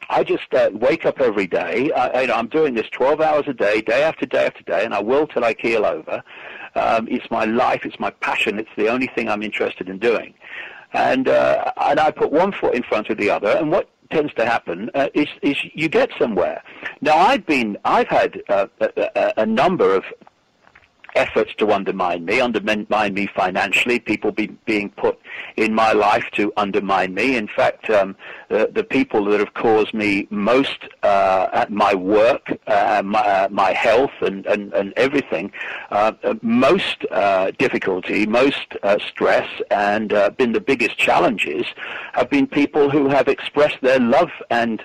I just wake up every day. I'm doing this 12 hours a day, day after day after day, and I will till I keel over. It's my life. It's my passion. It's the only thing I'm interested in doing. And I put one foot in front of the other. And what tends to happen is you get somewhere. Now, I've had a number of efforts to undermine me financially, people being put in my life to undermine me. In fact, the people that have caused me most at my work, my health and everything, most difficulty, most stress, and been the biggest challenges, have been people who have expressed their love and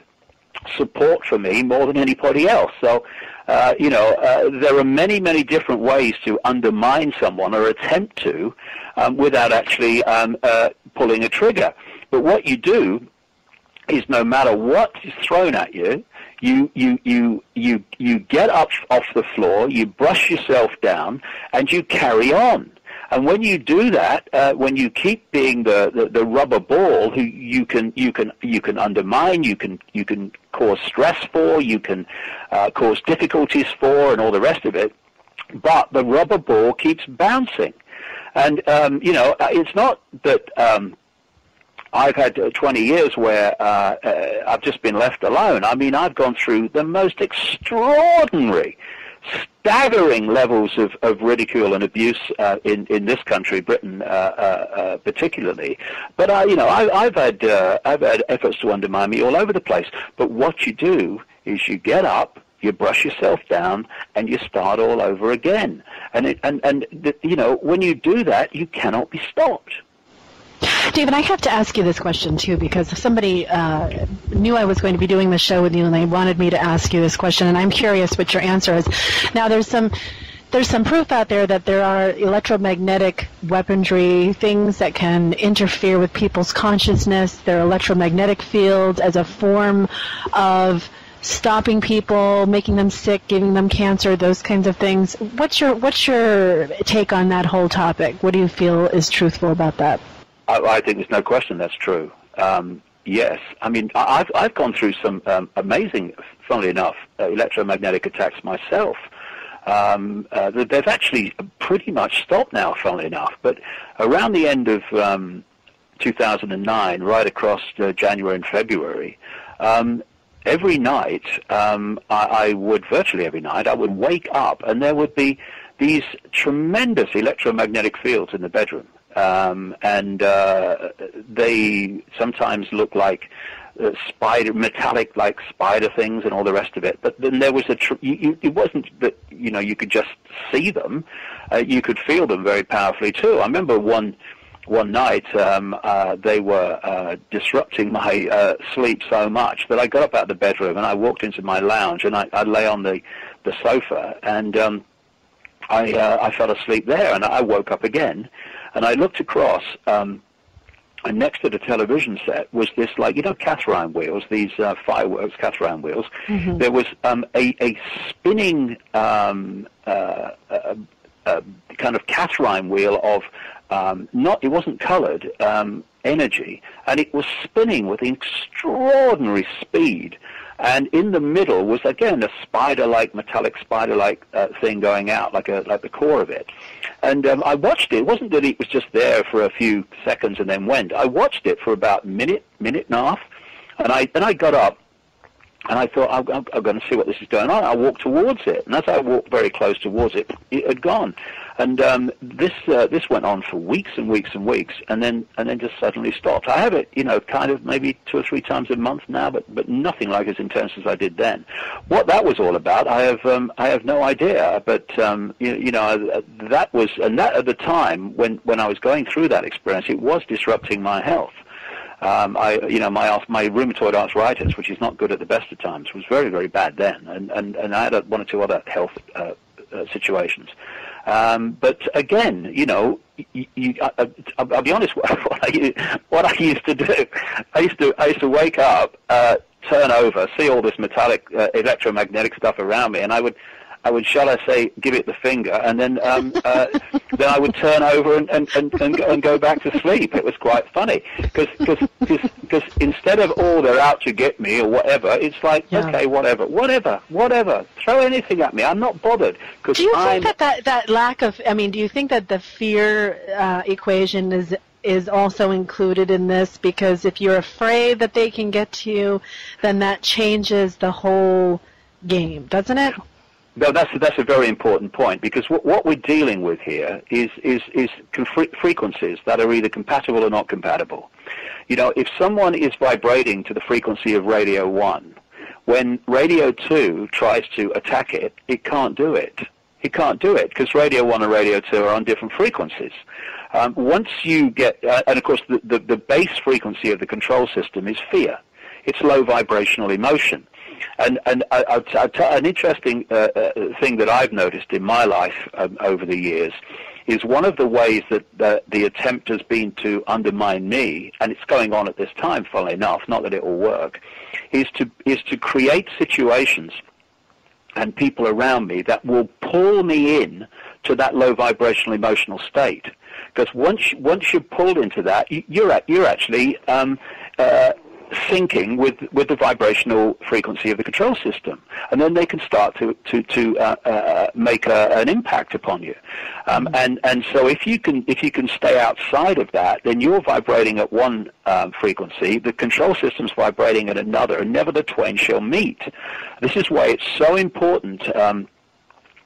support for me more than anybody else. So, there are many, many different ways to undermine someone or attempt to without actually pulling a trigger. But what you do is, no matter what is thrown at you, you get up off the floor, you brush yourself down, and you carry on. And when you do that, when you keep being the rubber ball who you can undermine, you can cause stress for, you can cause difficulties for, and all the rest of it, but the rubber ball keeps bouncing. And it's not that I've had 20 years where I've just been left alone. I mean, I've gone through the most extraordinary, staggering levels of ridicule and abuse in this country, Britain particularly. But I've had efforts to undermine me all over the place. But what you do is you get up, you brush yourself down, and you start all over again. And when you do that, you cannot be stopped. David, I have to ask you this question, too, because somebody knew I was going to be doing this show with you, and they wanted me to ask you this question, and I'm curious what your answer is. Now, there's some proof out there that there are electromagnetic weaponry, things that can interfere with people's consciousness. There are electromagnetic fields as a form of stopping people, making them sick, giving them cancer, those kinds of things. What's your take on that whole topic? What do you feel is truthful about that? I think there's no question that's true. Yes. I mean, I've gone through some amazing, funnily enough, electromagnetic attacks myself. They've actually pretty much stopped now, funnily enough. But around the end of 2009, right across January and February, every night, virtually every night, I would wake up and there would be these tremendous electromagnetic fields in the bedroom. They sometimes look like metallic, like spider things and all the rest of it. But then there was it wasn't that, you could just see them. You could feel them very powerfully too. I remember one night they were disrupting my sleep so much that I got up out of the bedroom and I walked into my lounge and I lay on the sofa and I fell asleep there, and I woke up again. And I looked across, and next to the television set was this, Catherine wheels, these fireworks Catherine wheels. Mm-hmm. There was a spinning kind of Catherine wheel of, it wasn't colored, energy, and it was spinning with extraordinary speed. And in the middle was, again, a spider-like, metallic spider-like thing going out, like the core of it. And I watched it. It wasn't that it was just there for a few seconds and then went. I watched it for about a minute and a half, and I got up, and I thought, I'm going to see what this is going on. I walked towards it, and as I walked very close towards it, it had gone. And this went on for weeks and weeks and weeks, and then just suddenly stopped. I have it, kind of maybe 2 or 3 times a month now, but nothing like as intense as I did then. What that was all about, I have no idea. But that was, and that at the time when I was going through that experience, it was disrupting my health. My rheumatoid arthritis, which is not good at the best of times, was very, very bad then, and I had 1 or 2 other health situations. But again, I'll be honest. What I used to do, I used to wake up, turn over, see all this metallic, electromagnetic stuff around me, and I I would, shall I say, give it the finger, and then then I would turn over and go back to sleep. It was quite funny because instead of, oh, they're out to get me or whatever, it's like, okay, whatever, throw anything at me. I'm not bothered. Do you think that lack of, I mean, do you think that the fear equation is also included in this? Because if you're afraid that they can get to you, then that changes the whole game, doesn't it? No, that's a very important point, because what we're dealing with here is frequencies that are either compatible or not compatible. You know, if someone is vibrating to the frequency of radio 1, when radio 2 tries to attack it, it can't do it. It can't do it because radio 1 and radio 2 are on different frequencies. Once you get, and of course the base frequency of the control system is fear. It's low vibrational emotion. And an interesting thing that I've noticed in my life over the years is one of the ways that the attempt has been to undermine me, and it's going on at this time, funnily enough, not that it will work, is to create situations and people around me that will pull me in to that low vibrational emotional state. Because once you're pulled into that, you're actually syncing with the vibrational frequency of the control system, and then they can start to make an impact upon you. And so if you can stay outside of that, then you're vibrating at one frequency, the control system's vibrating at another, and never the twain shall meet. This is why it's so important.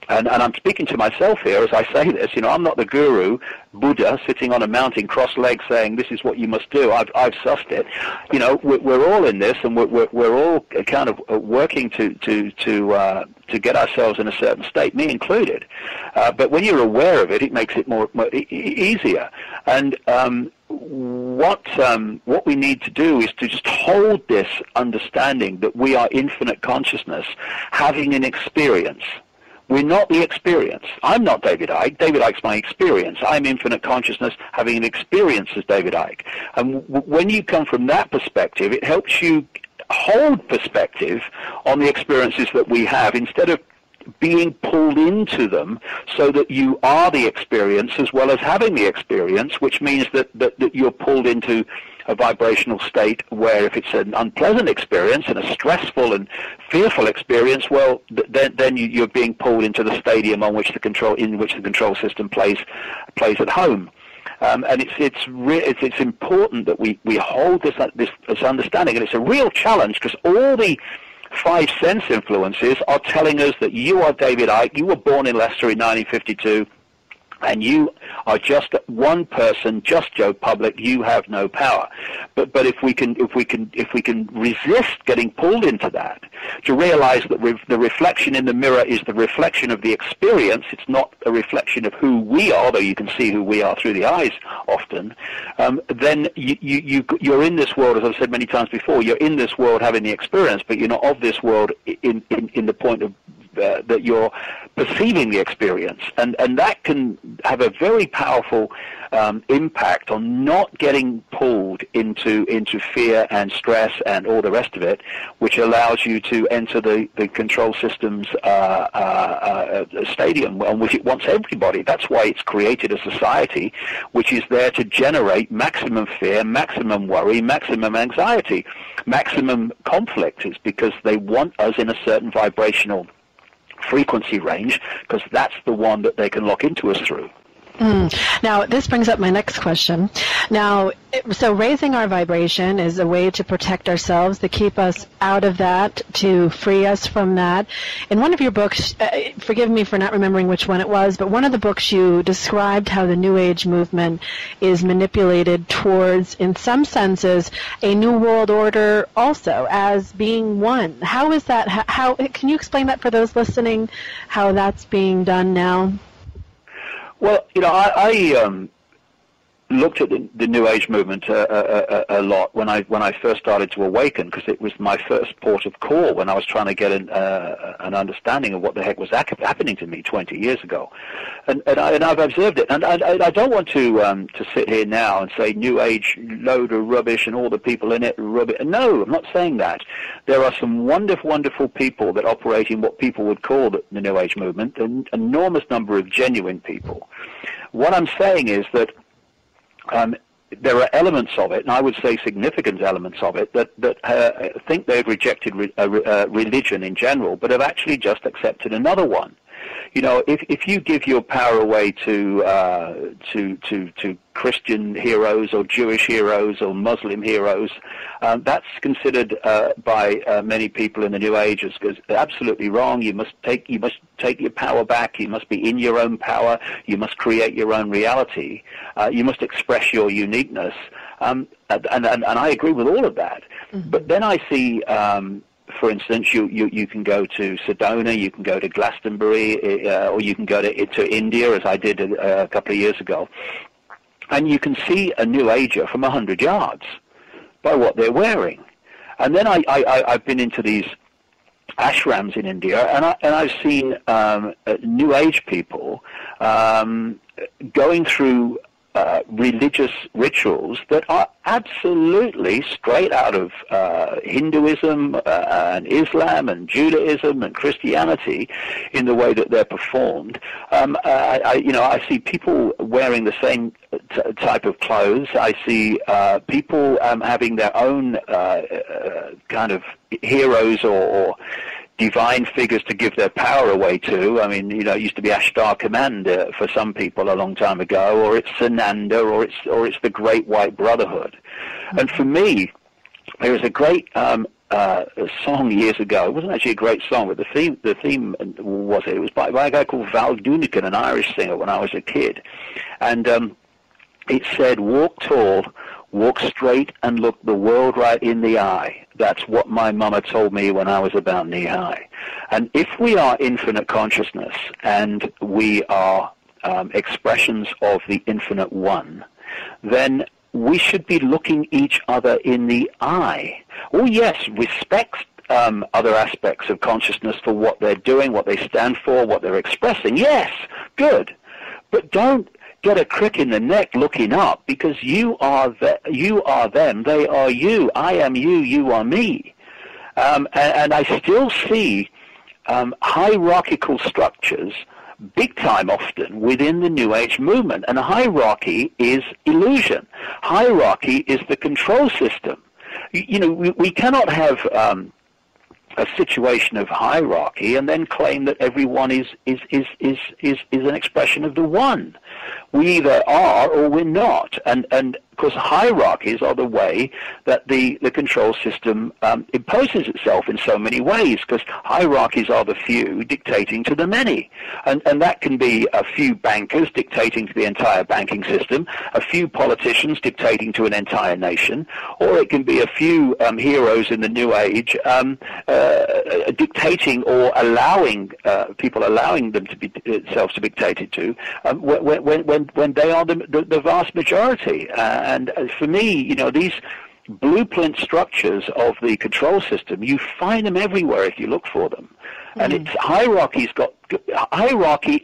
And I'm speaking to myself here as I say this. You know, I'm not the guru, Buddha, sitting on a mountain cross-legged saying, this is what you must do. I've sussed it. You know, we're all in this, and we're all kind of working to get ourselves in a certain state, me included. But when you're aware of it, it makes it more easier. And what we need to do is to just hold this understanding that we are infinite consciousness having an experience. We're not the experience. I'm not David Icke. David Icke's my experience. I'm infinite consciousness having an experience as David Icke. And when you come from that perspective, it helps you hold perspective on the experiences that we have instead of being pulled into them, so that you are the experience as well as having the experience, which means that you're pulled into a vibrational state where if it's an unpleasant experience and a stressful and fearful experience, well, then you're being pulled into the stadium in which the control system plays at home. And it's important that we hold this understanding, and it's a real challenge because all the 5 sense influences are telling us that you are David Icke, you were born in Leicester in 1952, and you are just one person, just Joe Public. You have no power. But if we can resist getting pulled into that, to realize that the reflection in the mirror is the reflection of the experience. It's not a reflection of who we are, though you can see who we are through the eyes often. Then you're in this world, as I've said many times before. You're in this world having the experience, but you're not of this world in the point of that you're perceiving the experience, and that can have a very powerful impact on not getting pulled into fear and stress and all the rest of it, which allows you to enter the control system's stadium on which it wants everybody. That's why it's created a society which is there to generate maximum fear, maximum worry, maximum anxiety, maximum conflict. It's because they want us in a certain vibrational frequency range, because that's the one that they can lock into us through. Now, this brings up my next question. Now, so raising our vibration is a way to protect ourselves, to keep us out of that, to free us from that. In one of your books, forgive me for not remembering which one it was, but one of the books you described how the New Age movement is manipulated towards, in some senses, a New World Order also, as being one. How is that? How can you explain that for those listening, how that's being done now? Well, you know, I looked at the New Age movement a lot when I first started to awaken, because it was my first port of call when I was trying to get an understanding of what the heck was happening to me 20 years ago, and I've observed it, and I don't want to sit here now and say New Age load of rubbish and all the people in it rubbish. No, I'm not saying that. There are some wonderful people that operate in what people would call the New Age movement, an enormous number of genuine people. What I'm saying is that there are elements of it, and I would say significant elements of it, that think they've rejected religion in general, but have actually just accepted another one. You know, if you give your power away to Christian heroes or Jewish heroes or Muslim heroes, that's considered by many people in the New Age as absolutely wrong. You must take your power back. You must be in your own power. You must create your own reality. You must express your uniqueness. And I agree with all of that. Mm-hmm. But then I see. For instance, you can go to Sedona, you can go to Glastonbury, or you can go to India, as I did a couple of years ago, and you can see a New Ager from 100 yards by what they're wearing. And then I've been into these ashrams in India, and I've seen New Age people going through religious rituals that are absolutely straight out of Hinduism and Islam and Judaism and Christianity in the way that they're performed. I see people wearing the same type of clothes. I see people having their own kind of heroes or divine figures to give their power away to. I mean, it used to be Ashtar Command for some people a long time ago, or it's Sananda, or it's the Great White Brotherhood. Mm-hmm. And for me, there was a great song years ago. It wasn't actually a great song, but the theme was it. It was by a guy called Val Dunican, an Irish singer, when I was a kid, and it said, "Walk tall, walk straight, and look the world right in the eye." That's what my mama told me when I was about knee-high. And if we are infinite consciousness and we are expressions of the infinite one, then we should be looking each other in the eye. Oh, yes, respect other aspects of consciousness for what they're doing, what they stand for, what they're expressing. Yes, good. But don't get a crick in the neck looking up, because you are them, they are you, I am you, you are me. And I still see hierarchical structures big time often within the New Age movement. And hierarchy is illusion. Hierarchy is the control system. We cannot have a situation of hierarchy and then claim that everyone is an expression of the one. We either are or we're not, and of course hierarchies are the way that the control system imposes itself in so many ways, because hierarchies are the few dictating to the many, and that can be a few bankers dictating to the entire banking system, a few politicians dictating to an entire nation, or it can be a few heroes in the New Age dictating or allowing them to be themselves to be dictated to when they are the vast majority. And for me, these blueprint structures of the control system, you find them everywhere if you look for them. Mm-hmm. And it's hierarchy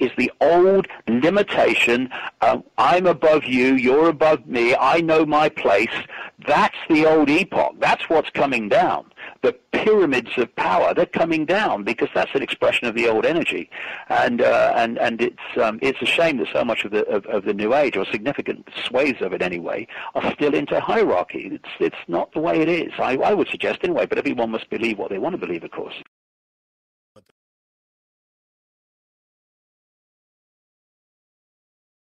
is the old limitation. I'm above you, you're above me, I know my place. That's the old epoch. That's what's coming down. The pyramids of power, they're coming down because that's an expression of the old energy. And it's a shame that so much of the New Age, or significant swathes of it anyway, are still into hierarchy. It's not the way it is. I would suggest anyway, but everyone must believe what they want to believe, of course.